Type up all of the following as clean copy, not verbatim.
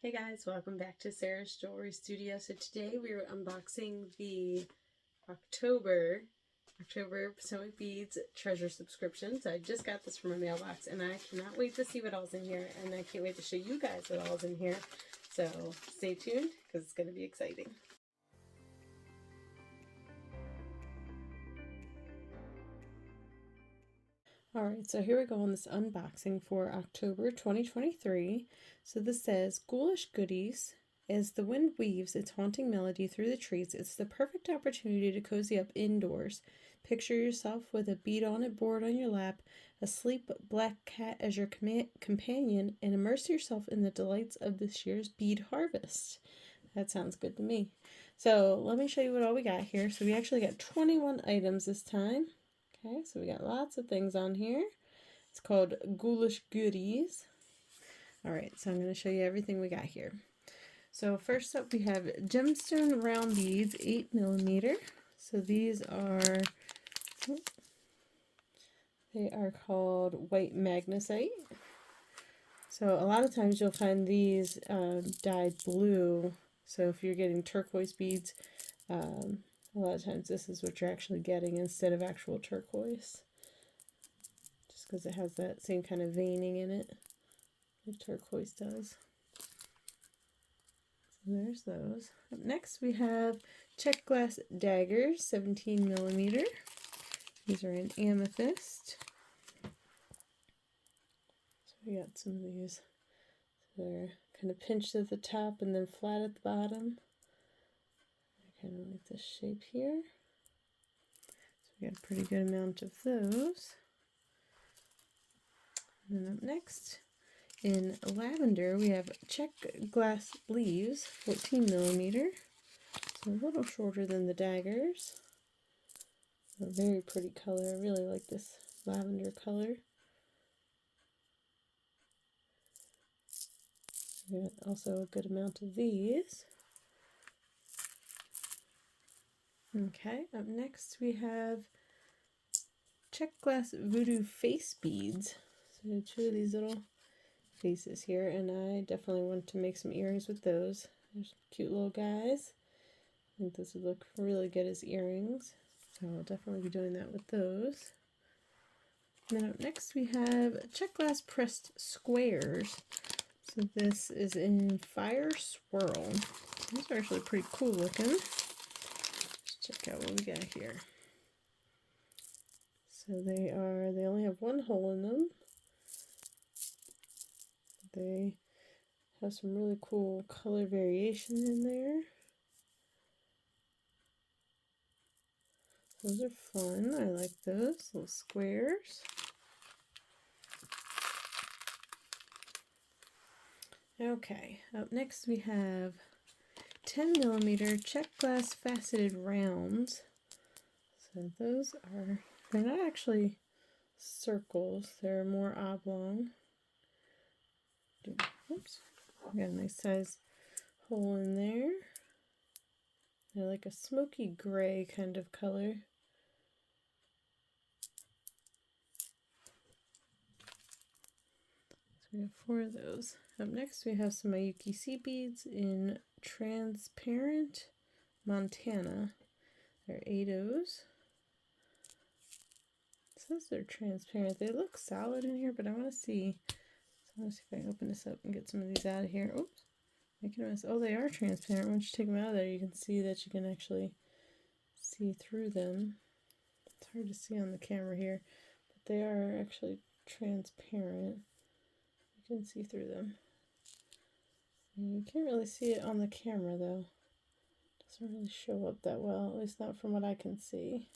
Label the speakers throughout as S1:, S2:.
S1: Hey guys, welcome back to Sarah's Jewelry Studio. So today we are unboxing the October Potomac Beads Treasure subscription. So I just got this from a mailbox and I cannot wait to see what all's in here, and I can't wait to show you guys what all's in here. So stay tuned because it's going to be exciting. Alright, so here we go on this unboxing for October 2023. So this says, "Ghoulish goodies. As the wind weaves its haunting melody through the trees, it's the perfect opportunity to cozy up indoors. Picture yourself with a bead on it board on your lap, a sleek black cat as your companion, and immerse yourself in the delights of this year's bead harvest." That sounds good to me. So let me show you what all we got here. So we actually got 21 items this time. Okay, so we got lots of things on here. It's called Ghoulish Goodies. Alright, so I'm going to show you everything we got here. So first up we have gemstone round beads, 8mm. So these are, they are called white magnesite. So a lot of times you'll find these dyed blue. So if you're getting turquoise beads, a lot of times this is what you're actually getting instead of actual turquoise. Just because it has that same kind of veining in it like turquoise does. So there's those. Up next we have Czech glass daggers, 17mm. These are in amethyst. So we got some of these. So they're kind of pinched at the top and then flat at the bottom. Kind of like this shape here. So we got a pretty good amount of those. And then up next, in lavender, we have Czech glass leaves, 14mm. So a little shorter than the daggers. A very pretty color. I really like this lavender color. We got also a good amount of these. Okay, up next we have Czech glass voodoo face beads. So two of these little faces here, and I definitely want to make some earrings with those. There's cute little guys. I think this would look really good as earrings, so I'll definitely be doing that with those. And then up next we have Czech glass pressed squares. So this is in Fire Swirl. These are actually pretty cool looking. Let's check out what we got here. So they only have one hole in them. They have some really cool color variation in there. Those are fun. I like those little squares. Okay, up next we have 10mm Czech glass faceted rounds. So those are, they're not actually circles, they're more oblong. Oops, we got a nice size hole in there. They're like a smoky gray kind of color. So we have 4 of those. Up next we have some Mayuki sea beads in transparent Montana. They're 8Os. It says they're transparent. They look solid in here, but I want to see. So let's see if I can open this up and get some of these out of here. Oops. Making a mess. Oh, they are transparent. Once you take them out of there, you can see that you can actually see through them. It's hard to see on the camera here, but they are actually transparent. You can see through them. And you can't really see it on the camera though. It doesn't really show up that well, at least not from what I can see.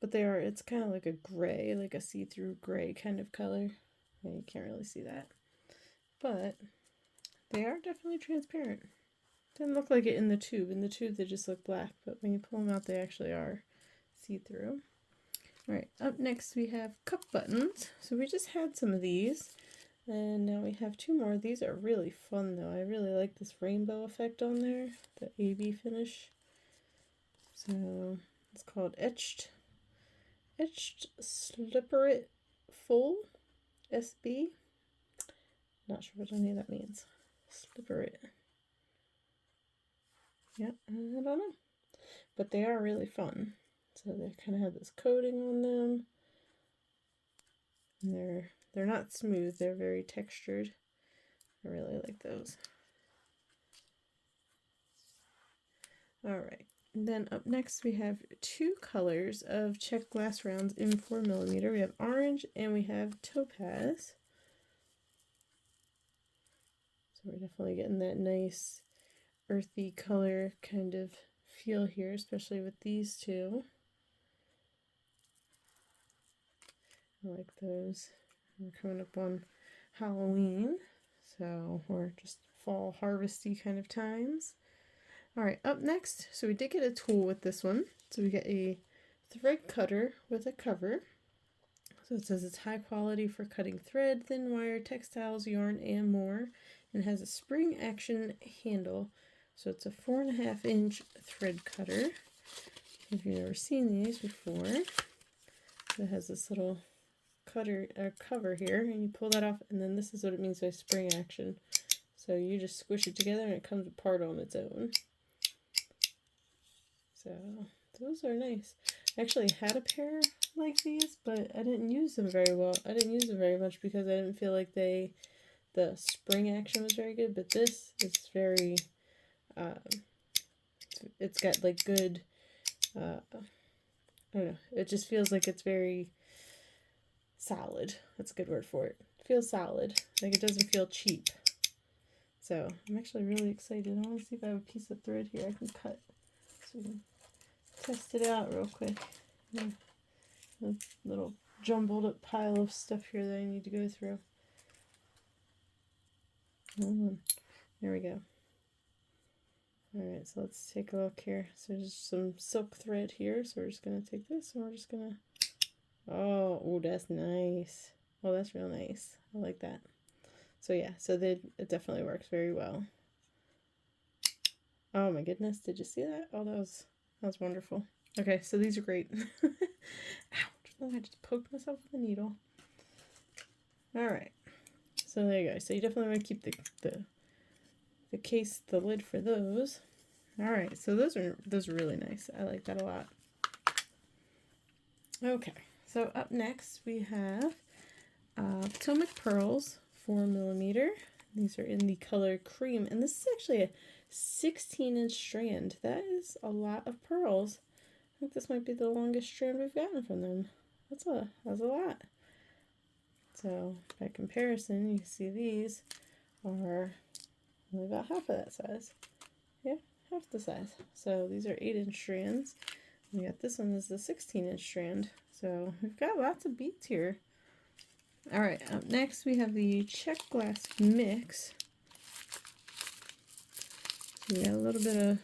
S1: But they are, it's kind of like a gray, like a see-through gray kind of color. Yeah, you can't really see that. But they are definitely transparent. Didn't look like it in the tube. In the tube they just look black, but when you pull them out they actually are see-through. Alright, up next we have cup buttons. So we just had some of these, and now we have 2 more. These are really fun though. I really like this rainbow effect on there, the AB finish. So it's called Etched Slipperit Full SB. Not sure what any of that means. Slipper-it. Yeah, I don't know. But they are really fun. So they kind of have this coating on them. And they're not smooth, they're very textured. I really like those. Alright, then up next we have two colors of Czech glass rounds in 4mm. We have orange and we have topaz. So we're definitely getting that nice earthy color kind of feel here, especially with these two. I like those. We're coming up on Halloween, so we're just fall harvesty kind of times. Alright, up next, so we did get a tool with this one. So we get a thread cutter with a cover. So it says it's high quality for cutting thread, thin wire, textiles, yarn, and more. And it has a spring action handle. So it's a 4.5 inch thread cutter. If you've never seen these before, it has this little cover here, and you pull that off, and then this is what it means by spring action. So you just squish it together and it comes apart on its own. So those are nice. I actually had a pair like these, but I didn't use them very well. I didn't use them very much because I didn't feel like the spring action was very good, but this is very, it's got like good, I don't know, it just feels like it's very solid. That's a good word for it. It feels solid. Like it doesn't feel cheap. So I'm actually really excited. I want to see if I have a piece of thread here I can cut so we can test it out real quick. A little jumbled up pile of stuff here that I need to go through. There we go. Alright, so let's take a look here. So there's some silk thread here, so we're just going to take this and we're just going to... Oh, that's nice. Oh, that's real nice. I like that. So yeah, so it definitely works very well. Oh my goodness, did you see that? Oh, that was wonderful. Okay, so these are great. Ouch, oh, I just poked myself with a needle. Alright, so there you go. So you definitely want to keep the case, the lid for those. Alright, so those are really nice. I like that a lot. Okay, so up next we have Potomac pearls, 4mm. These are in the color cream, and this is actually a 16-inch strand. That is a lot of pearls. I think this might be the longest strand we've gotten from them. That's a lot. So by comparison, you can see these are only about half of that size. Yeah, half the size. So these are 8-inch strands. We got this one is the 16-inch strand. So we've got lots of beads here. Alright, up next we have the Czech glass mix. So we got a little bit of,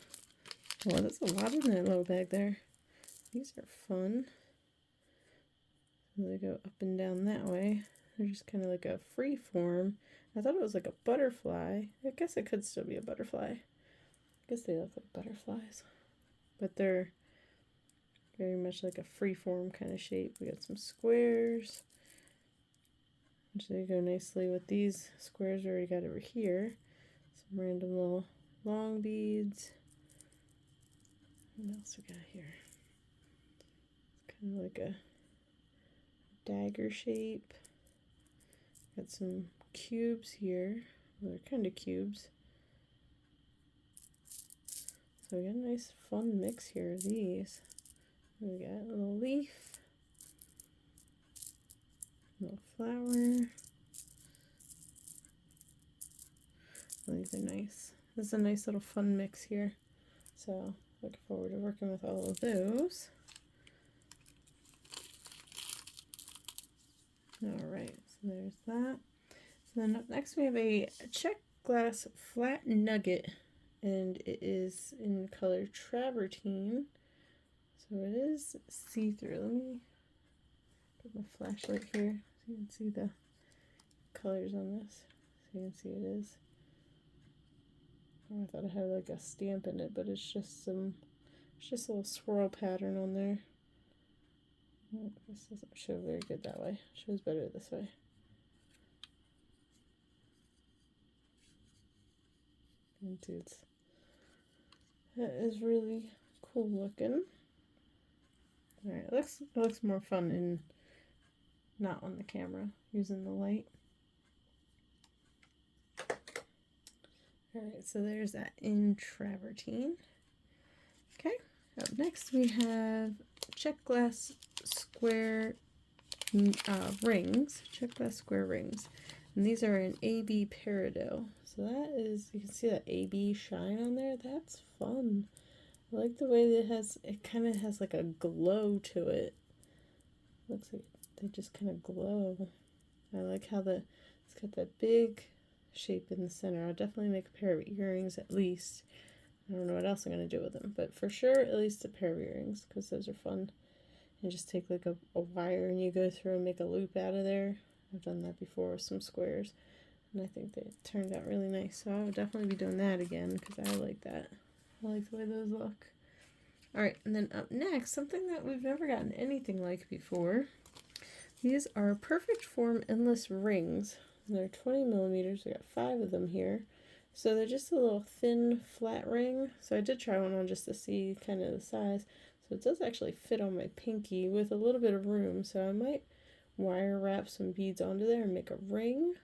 S1: well, that's a lot in that little bag there. These are fun. They go up and down that way. They're just kind of like a free form. I thought it was like a butterfly. I guess it could still be a butterfly. I guess they look like butterflies. But they're very much like a free form kind of shape. We got some squares, which they go nicely with these squares we already got over here. Some random little long beads. What else we got here? It's kind of like a dagger shape. Got some cubes here. Well, they're kind of cubes. So we got a nice fun mix here of these. We got a little leaf, a little flower. Oh, these are nice. This is a nice little fun mix here. So looking forward to working with all of those. Alright, so there's that. So then up next we have a Czech glass flat nugget, and it is in color travertine. So it is see-through. Let me put my flashlight here so you can see the colors on this. So you can see it is. Oh, I thought it had like a stamp in it, but it's just a little swirl pattern on there. Oh, this doesn't show very good that way. It shows better this way. So you can see the colors on this. So you can see it is. Oh, I thought it had like a stamp in it, but it's just some, it's just a little swirl pattern on there. Oh, this doesn't show very good that way. It shows better this way. So And that is really cool looking. Alright, it looks more fun in not on the camera, using the light. Alright, so there's that in travertine. Okay, up next we have Czech glass square rings. Czech glass square rings. And these are in AB Peridot. So that is, you can see that AB shine on there. That's fun. I like the way that it kind of has like a glow to it. Looks like they just kind of glow. I like how it's got that big shape in the center. I'll definitely make a pair of earrings at least. I don't know what else I'm going to do with them, but for sure at least a pair of earrings, because those are fun. And just take like a wire and you go through and make a loop out of there. I've done that before with some squares, and I think they turned out really nice. So I would definitely be doing that again, because I like that. I like the way those look. Alright, and then up next, something that we've never gotten anything like before. These are Perfect Form Endless Rings. And they're 20 millimeters. We got 5 of them here. So they're just a little thin, flat ring. So I did try one on just to see kind of the size. So it does actually fit on my pinky with a little bit of room. So I might wire wrap some beads onto there and make a ring.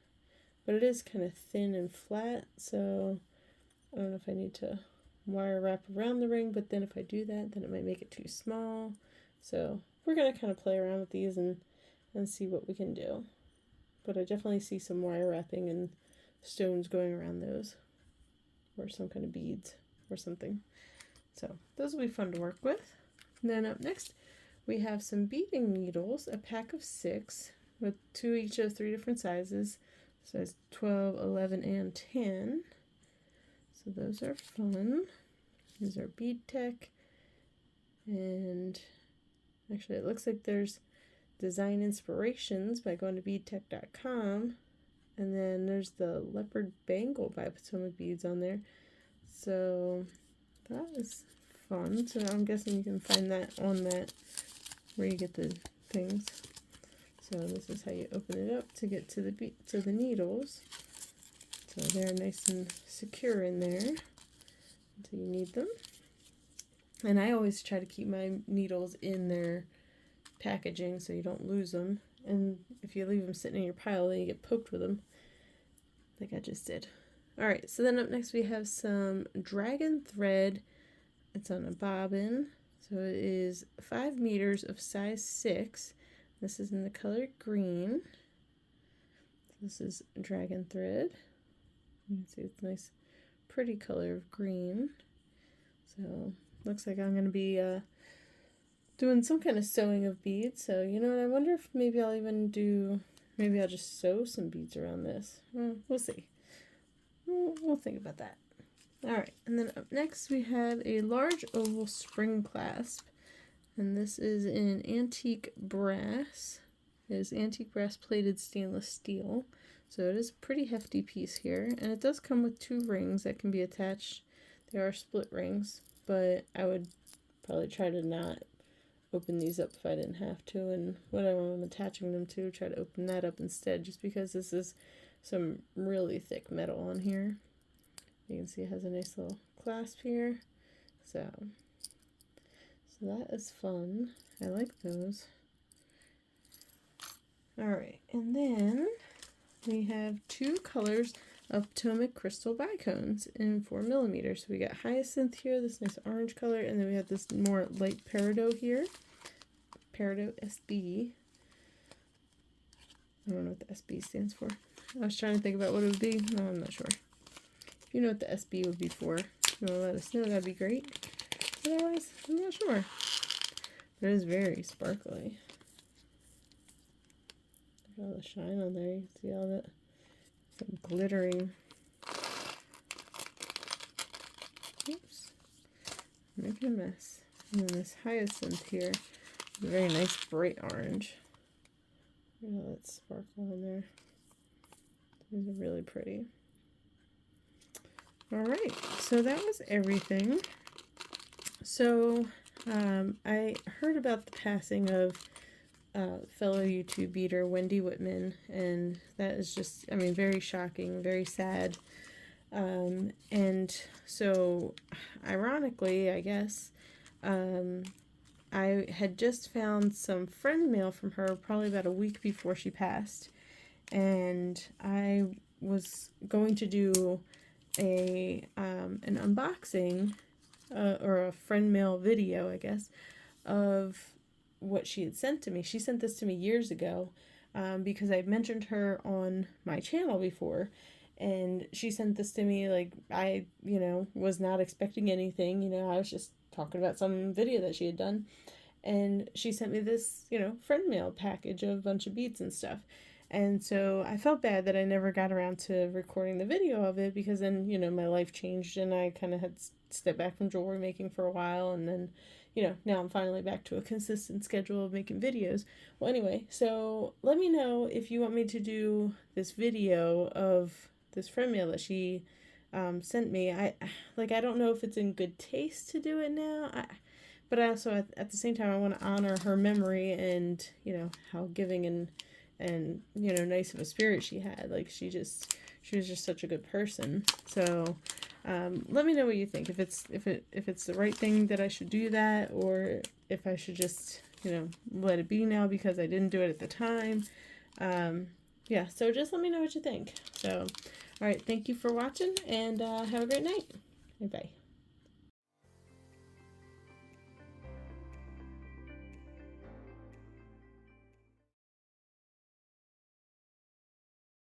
S1: But it is kind of thin and flat. So I don't know if I need to wire wrap around the ring. But then if I do that, then it might make it too small. So we're going to kind of play around with these and see what we can do. But I definitely see some wire wrapping and stones going around those, or some kind of beads or something. So those will be fun to work with. And then up next we have some beading needles, a pack of 6 with 2 each of 3 different sizes, size 12, 11, and 10. So those are fun. These are Bead Tech, and actually it looks like there's design inspirations by going to beadtech.com, and then there's the leopard bangle by Potomac Beads on there. So that is fun. So I'm guessing you can find that on that where you get the things. So this is how you open it up to get to the needles. So they're nice and secure in there until you need them. And I always try to keep my needles in their packaging so you don't lose them, and if you leave them sitting in your pile then you get poked with them like I just did. Alright, so then up next we have some dragon thread. It's on a bobbin, so it is 5 meters of size 6. This is in the color green. This is dragon thread. You can see it's a nice pretty color of green. So looks like I'm going to be doing some kind of sewing of beads. So you know what, I wonder if maybe I'll just sew some beads around this. We'll see. We'll think about that. Alright, and then up next we have a large oval spring clasp, and this is in antique brass. It is antique brass plated stainless steel, so it is a pretty hefty piece here, and it does come with 2 rings that can be attached. They are split rings, but I would probably try to not open these up if I didn't have to, and whatever I'm attaching them to, try to open that up instead, just because this is some really thick metal on here. You can see it has a nice little clasp here, so that is fun. I like those. Alright, and then we have 2 colors of Potomac crystal bicones in 4 millimeters. So we got hyacinth here, this nice orange color, and then we have this more light peridot here. Peridot SB. I don't know what the SB stands for. I was trying to think about what it would be. No, I'm not sure. If you know what the SB would be for, if you want to let us know, that'd be great. Otherwise, I'm not sure. But it is very sparkly. Look at all the shine on there. You can see all that. Some glittering. Oops. I'm making a mess. And then this hyacinth here is a very nice bright orange. Look at all that sparkle on there. These are really pretty. Alright, so that was everything. So, I heard about the passing of fellow YouTube beater Wendy Whitman, and that is just, I mean, very shocking, very sad. And so, ironically, I guess, I had just found some friend mail from her probably about a week before she passed, and I was going to do an unboxing, or a friend mail video, I guess, of what she had sent to me. She sent this to me years ago, because I mentioned her on my channel before, and she sent this to me like I, was not expecting anything. I was just talking about some video that she had done, and she sent me this, friend mail package of a bunch of beads and stuff. And so I felt bad that I never got around to recording the video of it, because then, my life changed and I kind of had stepped back from jewelry making for a while, and then, now I'm finally back to a consistent schedule of making videos. Well, anyway, so let me know if you want me to do this video of this friend mail that she sent me. I don't know if it's in good taste to do it now. But I also, at the same time, I want to honor her memory and, how giving and nice of a spirit she had. Like, she was just such a good person. So, let me know what you think. If it's the right thing that I should do that, or if I should just, let it be now because I didn't do it at the time. Yeah, so just let me know what you think. So, all right, thank you for watching, and have a great night. Bye.